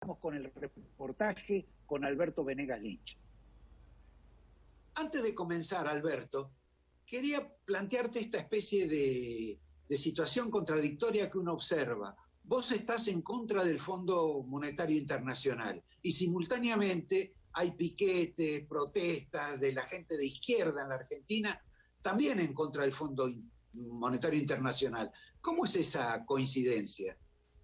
Con el reportaje con Alberto Venegas Lynch. Antes de comenzar, Alberto, quería plantearte esta especie de situación contradictoria que uno observa. Vos estás en contra del Fondo Monetario Internacional y simultáneamente hay piquetes, protestas de la gente de izquierda en la Argentina, también en contra del Fondo Monetario Internacional. ¿Cómo es esa coincidencia?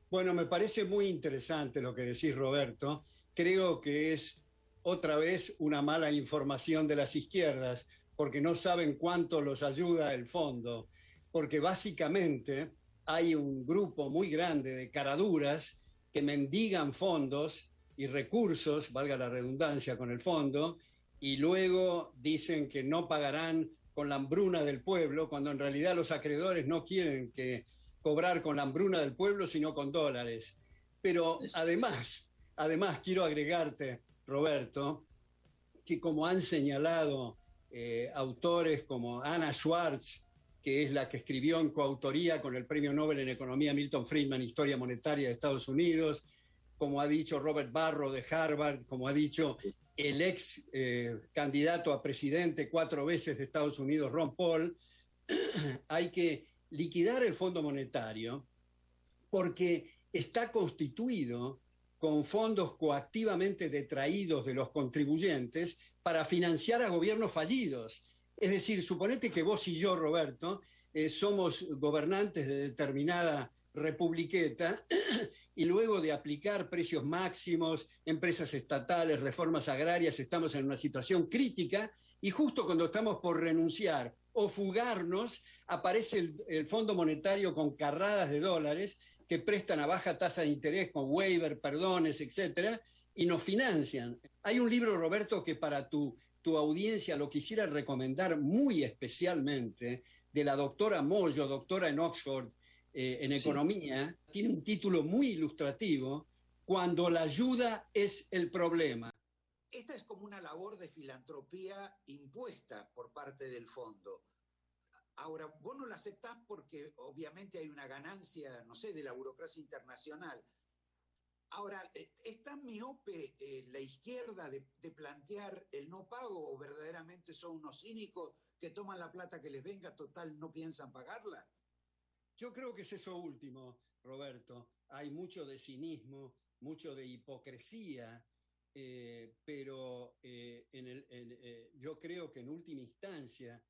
Bueno, me parece muy interesante lo que decís, Roberto. Creo que es otra vez una mala información de las izquierdas, porque no saben cuánto los ayuda el fondo, porque básicamente hay un grupo muy grande de caraduras que mendigan fondos y recursos, valga la redundancia, con el fondo, y luego dicen que no pagarán con la hambruna del pueblo, cuando en realidad los acreedores no quieren que cobrar con la hambruna del pueblo, sino con dólares. Pero además quiero agregarte, Roberto, que como han señalado autores como Anna Schwartz, que es la que escribió en coautoría con el Premio Nobel en Economía Milton Friedman, Historia Monetaria de Estados Unidos, como ha dicho Robert Barro de Harvard, como ha dicho el ex candidato a presidente 4 veces de Estados Unidos, Ron Paul, hay que liquidar el Fondo Monetario porque está constituido con fondos coactivamente detraídos de los contribuyentes para financiar a gobiernos fallidos. Es decir, suponete que vos y yo, Roberto, somos gobernantes de determinada republiqueta y luego de aplicar precios máximos, empresas estatales, reformas agrarias, estamos en una situación crítica y justo cuando estamos por renunciar o fugarnos, aparece el Fondo Monetario con carradas de dólares que prestan a baja tasa de interés con waiver, perdones, etcétera, y nos financian. Hay un libro, Roberto, que para tu audiencia lo quisiera recomendar muy especialmente, de la doctora Moyo, doctora en Oxford, en economía. Tiene un título muy ilustrativo, Cuando la ayuda es el problema. Esta es como una labor de filantropía impuesta por parte del fondo. Ahora, vos no la aceptás porque obviamente hay una ganancia, no sé, de la burocracia internacional. Ahora, ¿es tan miope la izquierda de plantear el no pago o verdaderamente son unos cínicos que toman la plata que les venga, total, no piensan pagarla? Yo creo que es eso último, Roberto. Hay mucho de cinismo, mucho de hipocresía, pero yo creo que en última instancia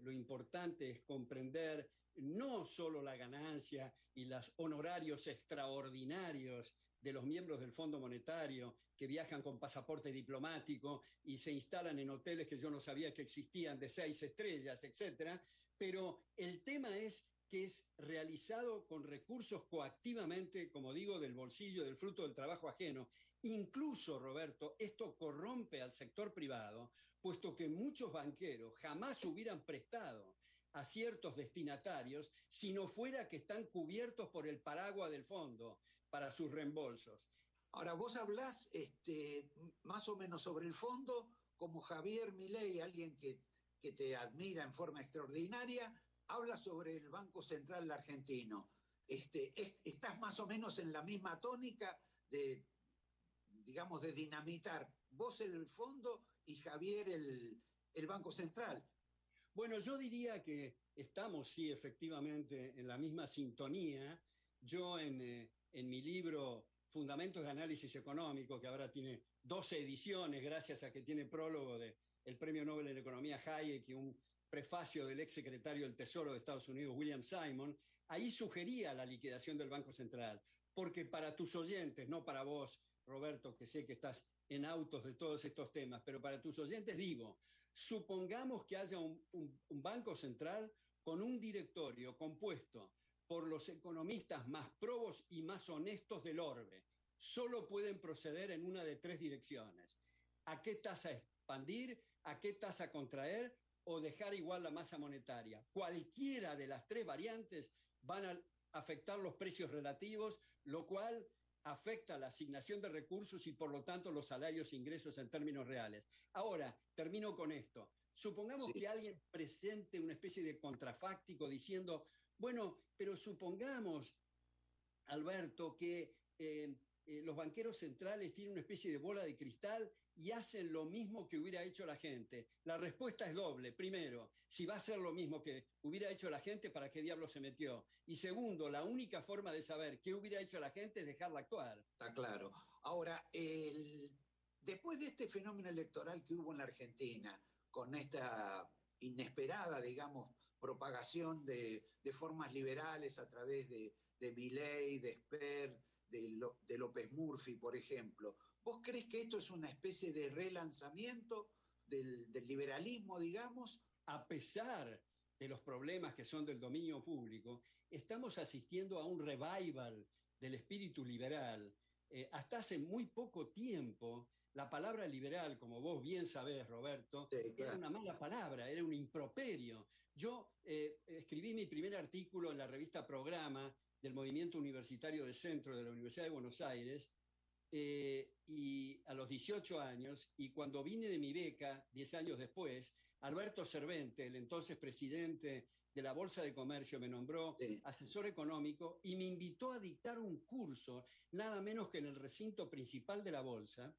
lo importante es comprender no solo la ganancia y los honorarios extraordinarios de los miembros del Fondo Monetario que viajan con pasaporte diplomático y se instalan en hoteles que yo no sabía que existían de 6 estrellas, etcétera, pero el tema es que es realizado con recursos coactivamente, como digo, del bolsillo, del fruto del trabajo ajeno. Incluso, Roberto, esto corrompe al sector privado, puesto que muchos banqueros jamás hubieran prestado a ciertos destinatarios si no fuera que están cubiertos por el paraguas del fondo para sus reembolsos. Ahora, vos hablás más o menos sobre el fondo como Javier Milei, alguien que te admira en forma extraordinaria, habla sobre el Banco Central argentino. Estás más o menos en la misma tónica de, digamos, de dinamitar vos el fondo y Javier el Banco Central. Bueno, yo diría que estamos, sí, efectivamente, en la misma sintonía. Yo en mi libro Fundamentos de Análisis Económico, que ahora tiene 12 ediciones, gracias a que tiene prólogo del Premio Nobel en Economía Hayek y un prefacio del ex secretario del Tesoro de Estados Unidos, William Simon, ahí sugería la liquidación del Banco Central, porque para tus oyentes, no para vos, Roberto, que sé que estás en autos de todos estos temas, pero para tus oyentes digo, supongamos que haya un banco central con un directorio compuesto por los economistas más probos y más honestos del orbe. Solo pueden proceder en una de 3 direcciones. ¿A qué tasa expandir? ¿A qué tasa contraer? ¿O dejar igual la masa monetaria? Cualquiera de las 3 variantes van a afectar los precios relativos, lo cual afecta la asignación de recursos y por lo tanto los salarios e ingresos en términos reales. Ahora, termino con esto. Supongamos que alguien presente una especie de contrafáctico diciendo, bueno, pero supongamos, Alberto, que los banqueros centrales tienen una especie de bola de cristal y hacen lo mismo que hubiera hecho la gente. La respuesta es doble. Primero, si va a hacer lo mismo que hubiera hecho la gente, ¿para qué diablo se metió? Y segundo, la única forma de saber qué hubiera hecho la gente es dejarla actuar. Está claro. Ahora, después de este fenómeno electoral que hubo en la Argentina, con esta inesperada, digamos, propagación de formas liberales a través de Milei, de Esper, de López Murphy, por ejemplo, ¿vos crees que esto es una especie de relanzamiento del liberalismo, digamos? A pesar de los problemas que son del dominio público, estamos asistiendo a un revival del espíritu liberal. Hasta hace muy poco tiempo, la palabra liberal, como vos bien sabés, Roberto, Sí, era claro. una mala palabra, era un improperio. Yo escribí mi primer artículo en la revista Programa del Movimiento Universitario de Centro de la Universidad de Buenos Aires, y a los 18 años, y cuando vine de mi beca, 10 años después, Alberto Servente, el entonces presidente de la Bolsa de Comercio, me nombró Sí. asesor económico y me invitó a dictar un curso, nada menos que en el recinto principal de la Bolsa.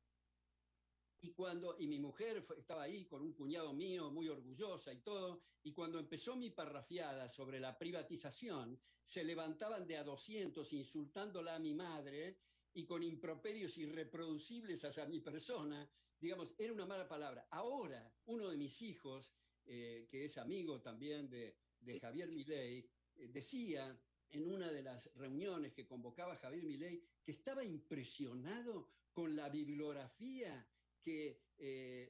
Y mi mujer estaba ahí con un cuñado mío, muy orgullosa y todo, y cuando empezó mi parrafiada sobre la privatización, se levantaban de a 200 insultándola a mi madre y con improperios irreproducibles hacia mi persona. Digamos, era una mala palabra. Ahora, uno de mis hijos, que es amigo también de Javier Milei, decía en una de las reuniones que convocaba Javier Milei que estaba impresionado con la bibliografía que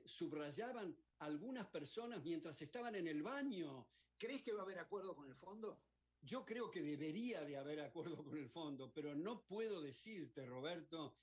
subrayaban algunas personas mientras estaban en el baño. ¿Crees que va a haber acuerdo con el fondo? Yo creo que debería de haber acuerdo con el fondo, pero no puedo decirte, Roberto,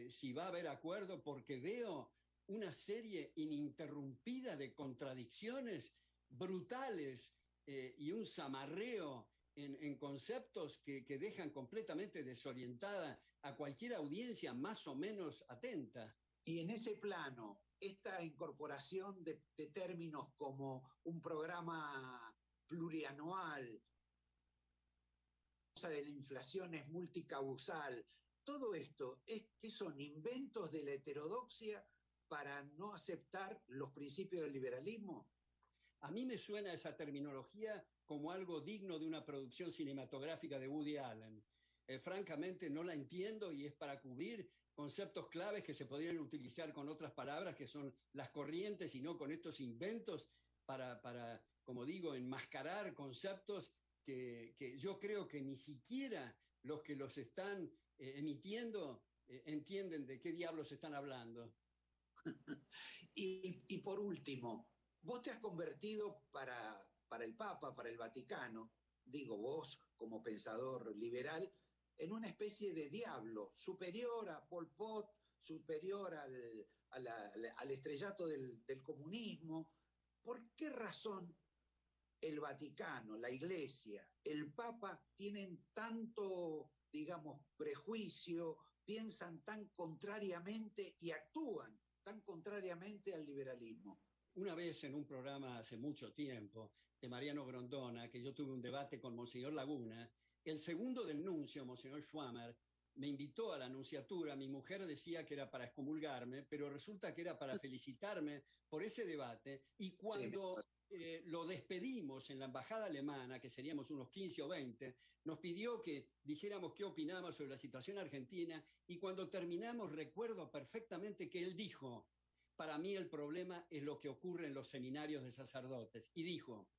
si va a haber acuerdo porque veo una serie ininterrumpida de contradicciones brutales, y un zamarreo en conceptos que dejan completamente desorientada a cualquier audiencia más o menos atenta. Y en ese plano, esta incorporación de términos como un programa plurianual, de la inflación es multicausal, todo esto, ¿qué son inventos de la heterodoxia para no aceptar los principios del liberalismo? A mí me suena esa terminología como algo digno de una producción cinematográfica de Woody Allen. Francamente no la entiendo y es para cubrir conceptos claves que se podrían utilizar con otras palabras que son las corrientes y no con estos inventos para como digo, enmascarar conceptos que yo creo que ni siquiera los que los están emitiendo entienden de qué diablos están hablando. Y por último, vos te has convertido para el Papa, para el Vaticano, digo vos como pensador liberal, en una especie de diablo, superior a Pol Pot, superior al estrellato del comunismo. ¿Por qué razón el Vaticano, la Iglesia, el Papa tienen tanto, digamos, prejuicio, piensan tan contrariamente y actúan tan contrariamente al liberalismo? Una vez en un programa hace mucho tiempo de Mariano Grondona, que yo tuve un debate con Monseñor Laguna, el segundo del nuncio, Monseñor Schwammer, me invitó a la nunciatura. Mi mujer decía que era para excomulgarme, pero resulta que era para felicitarme por ese debate. Y cuando lo despedimos en la embajada alemana, que seríamos unos 15 o 20, nos pidió que dijéramos qué opinábamos sobre la situación argentina, y cuando terminamos recuerdo perfectamente que él dijo: para mí el problema es lo que ocurre en los seminarios de sacerdotes. Y dijo: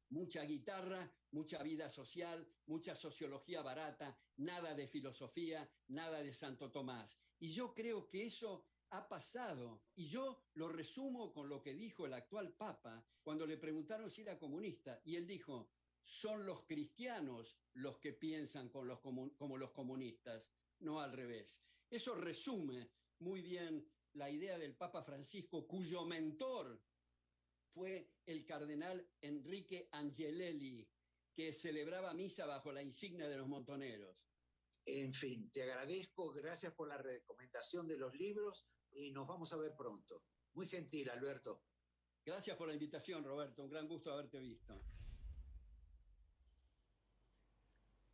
mucha guitarra, mucha vida social, mucha sociología barata, nada de filosofía, nada de Santo Tomás. Y yo creo que eso ha pasado. Y yo lo resumo con lo que dijo el actual Papa cuando le preguntaron si era comunista. Y él dijo: son los cristianos los que piensan como los comunistas, no al revés. Eso resume muy bien la idea del Papa Francisco, cuyo mentor fue el cardenal Enrique Angelelli, que celebraba misa bajo la insignia de los montoneros. En fin, te agradezco, gracias por la recomendación de los libros y nos vamos a ver pronto. Muy gentil, Alberto. Gracias por la invitación, Roberto. Un gran gusto haberte visto.